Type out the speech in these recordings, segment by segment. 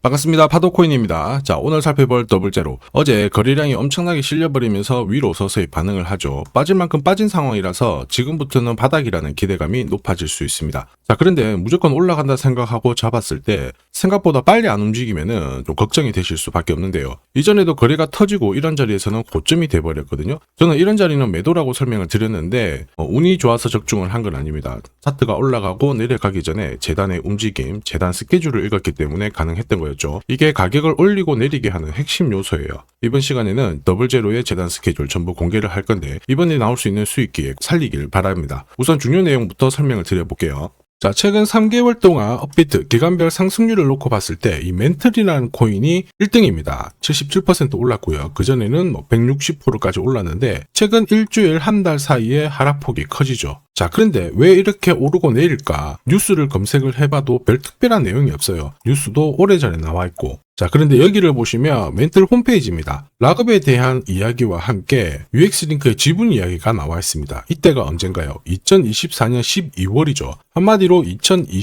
반갑습니다. 파도코인입니다. 자, 오늘 살펴볼 더블제로. 어제 거래량이 엄청나게 실려버리면서 위로 서서히 반응을 하죠. 빠질 만큼 빠진 상황이라서 지금부터는 바닥이라는 기대감이 높아질 수 있습니다. 자, 그런데 무조건 올라간다 생각하고 잡았을 때 생각보다 빨리 안 움직이면은 좀 걱정이 되실 수밖에 없는데요. 이전에도 거래가 터지고 이런 자리에서는 고점이 돼버렸거든요. 저는 이런 자리는 매도라고 설명을 드렸는데 운이 좋아서 적중을 한 건 아닙니다. 차트가 올라가고 내려가기 전에 재단의 움직임, 재단 스케줄을 읽었기 때문에 가능했던 거였죠. 이게 가격을 올리고 내리게 하는 핵심 요소예요. 이번 시간에는 더블제로의 재단 스케줄 전부 공개를 할 건데 이번에 나올 수 있는 수익 기획 살리길 바랍니다. 우선 중요 내용부터 설명을 드려볼게요. 자, 최근 3개월 동안 업비트 기간별 상승률을 놓고 봤을 때 이 멘틀이라는 코인이 1등입니다. 77% 올랐고요. 그전에는 160%까지 올랐는데 최근 일주일 한 달 사이에 하락폭이 커지죠. 자, 그런데 왜 이렇게 오르고 내릴까? 뉴스를 검색을 해봐도 별 특별한 내용이 없어요. 뉴스도 오래전에 나와 있고. 자, 그런데 여기를 보시면 멘틀 홈페이지입니다. 락업에 대한 이야기와 함께 UX링크의 지분 이야기가 나와 있습니다. 이때가 언젠가요? 2024년 12월이죠. 한마디로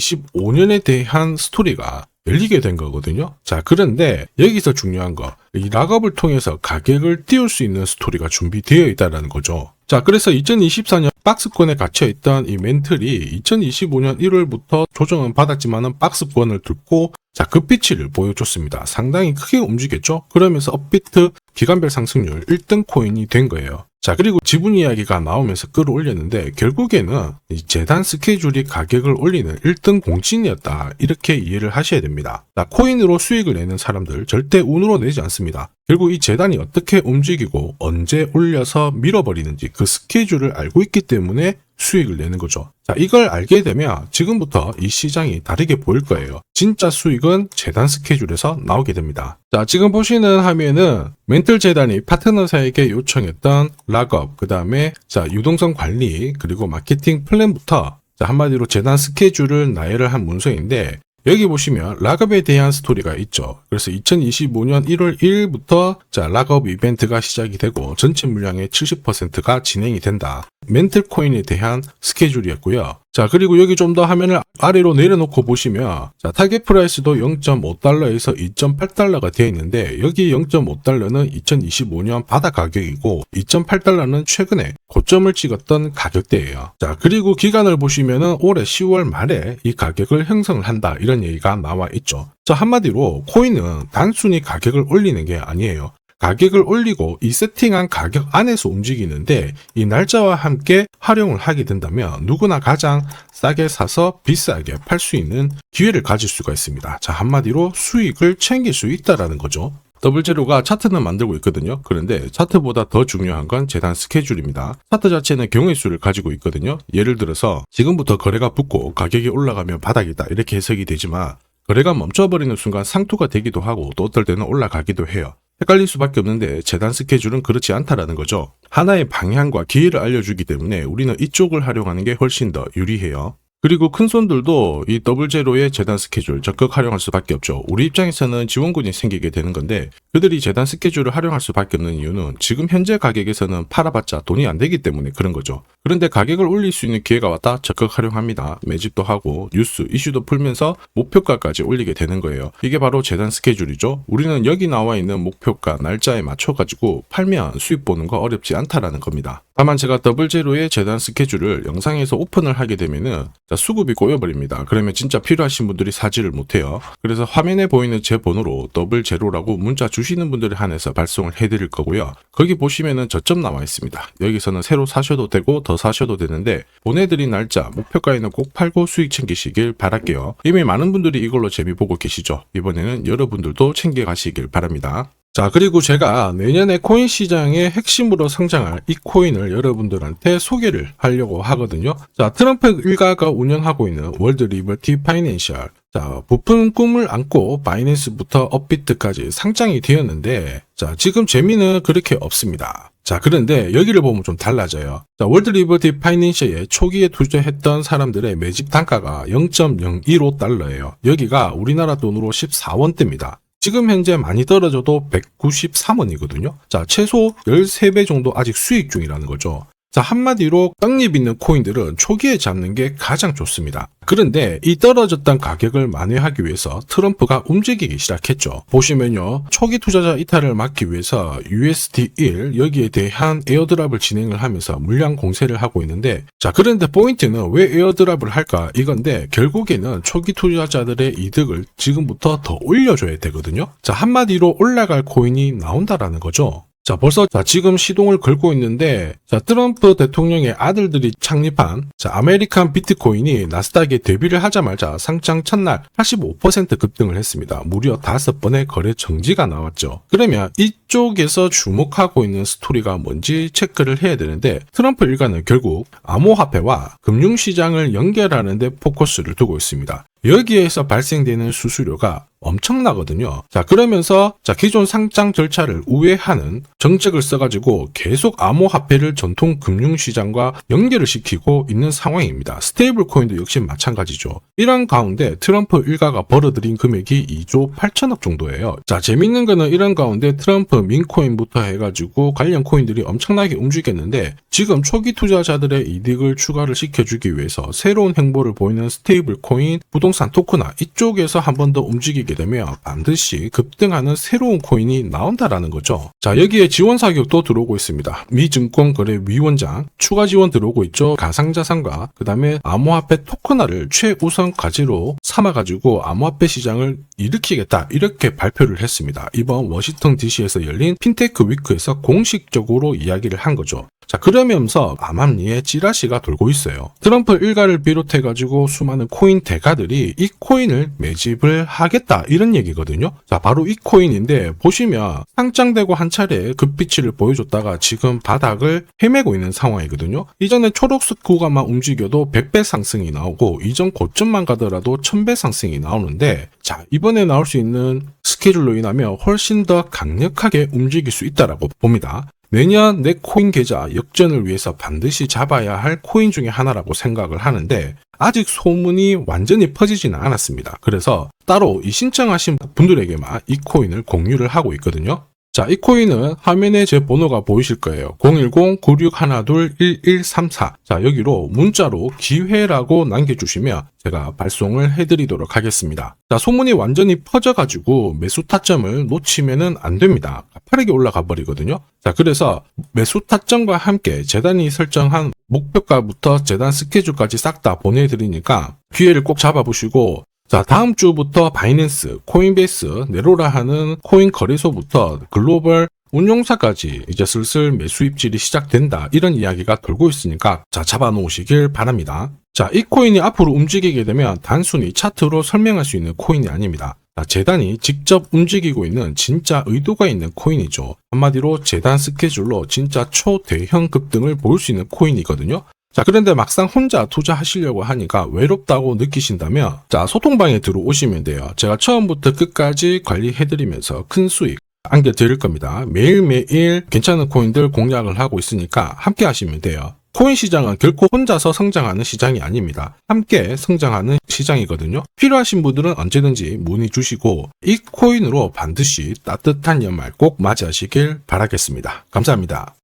2025년에 대한 스토리가 열리게 된 거거든요. 자, 그런데 여기서 중요한 거, 이 락업을 통해서 가격을 띄울 수 있는 스토리가 준비되어 있다는 거죠. 자, 그래서 2024년 박스권에 갇혀있던 이 멘틀이 2025년 1월부터 조정은 받았지만은 박스권을 뚫고 자, 급비치를 보여줬습니다. 상당히 크게 움직였죠? 그러면서 업비트 기간별 상승률 1등 코인이 된 거예요. 자, 그리고 지분 이야기가 나오면서 끌어올렸는데 결국에는 이 재단 스케줄이 가격을 올리는 1등 공신이었다. 이렇게 이해를 하셔야 됩니다. 자, 코인으로 수익을 내는 사람들 절대 운으로 내지 않습니다. 결국 이 재단이 어떻게 움직이고 언제 올려서 밀어버리는지 그 스케줄을 알고 있기 때문에 수익을 내는 거죠. 자, 이걸 알게 되면 지금부터 이 시장이 다르게 보일 거예요. 진짜 수익은 재단 스케줄에서 나오게 됩니다. 자, 지금 보시는 화면은 멘틀 재단이 파트너사에게 요청했던 락업, 그 다음에 자, 유동성 관리, 그리고 마케팅 플랜부터 자, 한마디로 재단 스케줄을 나열을 한 문서인데 여기 보시면 락업에 대한 스토리가 있죠. 그래서 2025년 1월 1일부터 자, 락업 이벤트가 시작이 되고 전체 물량의 70%가 진행이 된다. 멘틀 코인에 대한 스케줄이었고요. 자, 그리고 여기 좀 더 화면을 아래로 내려놓고 보시면 자, 타겟 프라이스도 0.5달러에서 2.8달러가 되어 있는데 여기 0.5달러는 2025년 바닥 가격이고 2.8달러는 최근에 고점을 찍었던 가격대예요. 자, 그리고 기간을 보시면은 올해 10월 말에 이 가격을 형성을 한다. 이런 얘기가 나와 있죠. 자, 한마디로 코인은 단순히 가격을 올리는 게 아니에요. 가격을 올리고 이 세팅한 가격 안에서 움직이는데 이 날짜와 함께 활용을 하게 된다면 누구나 가장 싸게 사서 비싸게 팔 수 있는 기회를 가질 수가 있습니다. 자, 한마디로 수익을 챙길 수 있다라는 거죠. 더블제로가 차트는 만들고 있거든요. 그런데 차트보다 더 중요한 건 재단 스케줄입니다. 차트 자체는 경우의 수를 가지고 있거든요. 예를 들어서 지금부터 거래가 붙고 가격이 올라가면 바닥이다 이렇게 해석이 되지만 거래가 멈춰버리는 순간 상투가 되기도 하고 또 어떨 때는 올라가기도 해요. 헷갈릴 수밖에 없는데 재단 스케줄은 그렇지 않다라는 거죠. 하나의 방향과 기회를 알려주기 때문에 우리는 이쪽을 활용하는 게 훨씬 더 유리해요. 그리고 큰 손들도 이 더블제로의 재단 스케줄 적극 활용할 수밖에 없죠. 우리 입장에서는 지원군이 생기게 되는 건데 그들이 재단 스케줄을 활용할 수밖에 없는 이유는 지금 현재 가격에서는 팔아봤자 돈이 안 되기 때문에 그런 거죠. 그런데 가격을 올릴 수 있는 기회가 왔다 적극 활용합니다. 매집도 하고 뉴스, 이슈도 풀면서 목표가까지 올리게 되는 거예요. 이게 바로 재단 스케줄이죠. 우리는 여기 나와 있는 목표가 날짜에 맞춰가지고 팔면 수익 보는 거 어렵지 않다라는 겁니다. 다만 제가 더블제로의 재단 스케줄을 영상에서 오픈을 하게 되면은 수급이 꼬여버립니다. 그러면 진짜 필요하신 분들이 사지를 못해요. 그래서 화면에 보이는 제 번호로 더블제로라고 문자 주시는 분들에 한해서 발송을 해드릴 거고요. 거기 보시면은 저점 나와 있습니다. 여기서는 새로 사셔도 되고 더 사셔도 되는데 보내드린 날짜 목표가에는 꼭 팔고 수익 챙기시길 바랄게요. 이미 많은 분들이 이걸로 재미 보고 계시죠. 이번에는 여러분들도 챙겨가시길 바랍니다. 자, 그리고 제가 내년에 코인 시장의 핵심으로 성장할 이 코인을 여러분들한테 소개를 하려고 하거든요. 자, 트럼프 일가가 운영하고 있는 월드 리버티 파이낸셜. 자, 부푼 꿈을 안고 바이낸스부터 업비트까지 상장이 되었는데 자, 지금 재미는 그렇게 없습니다. 자, 그런데 여기를 보면 좀 달라져요. 자, 월드 리버티 파이낸셜에 초기에 투자했던 사람들의 매집 단가가 0.015달러예요. 여기가 우리나라 돈으로 14원대입니다. 지금 현재 많이 떨어져도 193원이거든요. 자, 최소 13배 정도 아직 수익 중이라는 거죠. 자, 한마디로 떡잎 있는 코인들은 초기에 잡는 게 가장 좋습니다. 그런데 이 떨어졌던 가격을 만회하기 위해서 트럼프가 움직이기 시작했죠. 보시면요. 초기 투자자 이탈을 막기 위해서 USD1 여기에 대한 에어드랍을 진행을 하면서 물량 공세를 하고 있는데, 자, 그런데 포인트는 왜 에어드랍을 할까 이건데, 결국에는 초기 투자자들의 이득을 지금부터 더 올려줘야 되거든요. 자, 한마디로 올라갈 코인이 나온다라는 거죠. 자, 벌써 지금 시동을 걸고 있는데, 자, 트럼프 대통령의 아들들이 창립한 아메리칸 비트코인이 나스닥에 데뷔를 하자마자 상장 첫날 85% 급등을 했습니다. 무려 5번의 거래 정지가 나왔죠. 그러면 이쪽에서 주목하고 있는 스토리가 뭔지 체크를 해야 되는데, 트럼프 일가는 결국 암호화폐와 금융시장을 연결하는 데 포커스를 두고 있습니다. 여기에서 발생되는 수수료가 엄청나거든요. 자, 그러면서 기존 상장 절차를 우회하는 정책을 써가지고 계속 암호화폐를 전통 금융시장과 연결을 시키고 있는 상황입니다. 스테이블 코인도 역시 마찬가지죠. 이런 가운데 트럼프 일가가 벌어들인 금액이 2조 8천억 정도예요. 자, 재밌는 거는 이런 가운데 트럼프 민코인부터 해가지고 관련 코인들이 엄청나게 움직였는데, 지금 초기 투자자들의 이득을 추가를 시켜주기 위해서 새로운 행보를 보이는 스테이블 코인, 부동산 토크나 이쪽에서 한 번 더 움직이게 되면 반드시 급등하는 새로운 코인이 나온다라는 거죠. 자, 여기에 지원 사격도 들어오고 있습니다. 미 증권거래위원장 추가 지원 들어오고 있죠. 가상자산과 그 다음에 암호화폐 토큰화를 최우선 과제로 삼아가지고 암호화폐 시장을 일으키겠다, 이렇게 발표를 했습니다. 이번 워싱턴 DC에서 열린 핀테크 위크에서 공식적으로 이야기를 한 거죠. 자, 그러면서 암암리에 찌라시가 돌고 있어요. 트럼프 일가를 비롯해가지고 수많은 코인 대가들이 이 코인을 매집을 하겠다, 이런 얘기거든요. 자, 바로 이 코인인데, 보시면 상장되고 한 차례 급비치를 보여줬다가 지금 바닥을 헤매고 있는 상황이거든요. 이전에 초록색 구간만 움직여도 100배 상승이 나오고, 이전 고점만 가더라도 1000배 상승이 나오는데, 자, 이번에 나올 수 있는 스케줄로 인하면 훨씬 더 강력하게 움직일 수 있다라고 봅니다. 내년 내 코인 계좌 역전을 위해서 반드시 잡아야 할 코인 중에 하나라고 생각을 하는데, 아직 소문이 완전히 퍼지지는 않았습니다. 그래서 따로 이 신청하신 분들에게만 이 코인을 공유를 하고 있거든요. 자, 이 코인은 화면에 제 번호가 보이실 거예요. 010-9612-1134. 자, 여기로 문자로 기회라고 남겨주시면 제가 발송을 해드리도록 하겠습니다. 자, 소문이 완전히 퍼져가지고 매수 타점을 놓치면은 안 됩니다. 빠르게 올라가 버리거든요. 자, 그래서 매수 타점과 함께 재단이 설정한 목표가부터 재단 스케줄까지 싹 다 보내드리니까 기회를 꼭 잡아보시고, 자, 다음 주부터 바이낸스, 코인베이스, 네로라 하는 코인 거래소부터 글로벌 운용사까지 이제 슬슬 매수 입질이 시작된다, 이런 이야기가 돌고 있으니까 자, 잡아놓으시길 바랍니다. 자, 이 코인이 앞으로 움직이게 되면 단순히 차트로 설명할 수 있는 코인이 아닙니다. 자, 재단이 직접 움직이고 있는 진짜 의도가 있는 코인이죠. 한마디로 재단 스케줄로 진짜 초대형 급등을 보일 수 있는 코인이거든요. 자, 그런데 막상 혼자 투자하시려고 하니까 외롭다고 느끼신다면, 자, 소통방에 들어오시면 돼요. 제가 처음부터 끝까지 관리해드리면서 큰 수익 안겨드릴 겁니다. 매일매일 괜찮은 코인들 공략을 하고 있으니까 함께 하시면 돼요. 코인 시장은 결코 혼자서 성장하는 시장이 아닙니다. 함께 성장하는 시장이거든요. 필요하신 분들은 언제든지 문의 주시고, 이 코인으로 반드시 따뜻한 연말 꼭 맞이하시길 바라겠습니다. 감사합니다.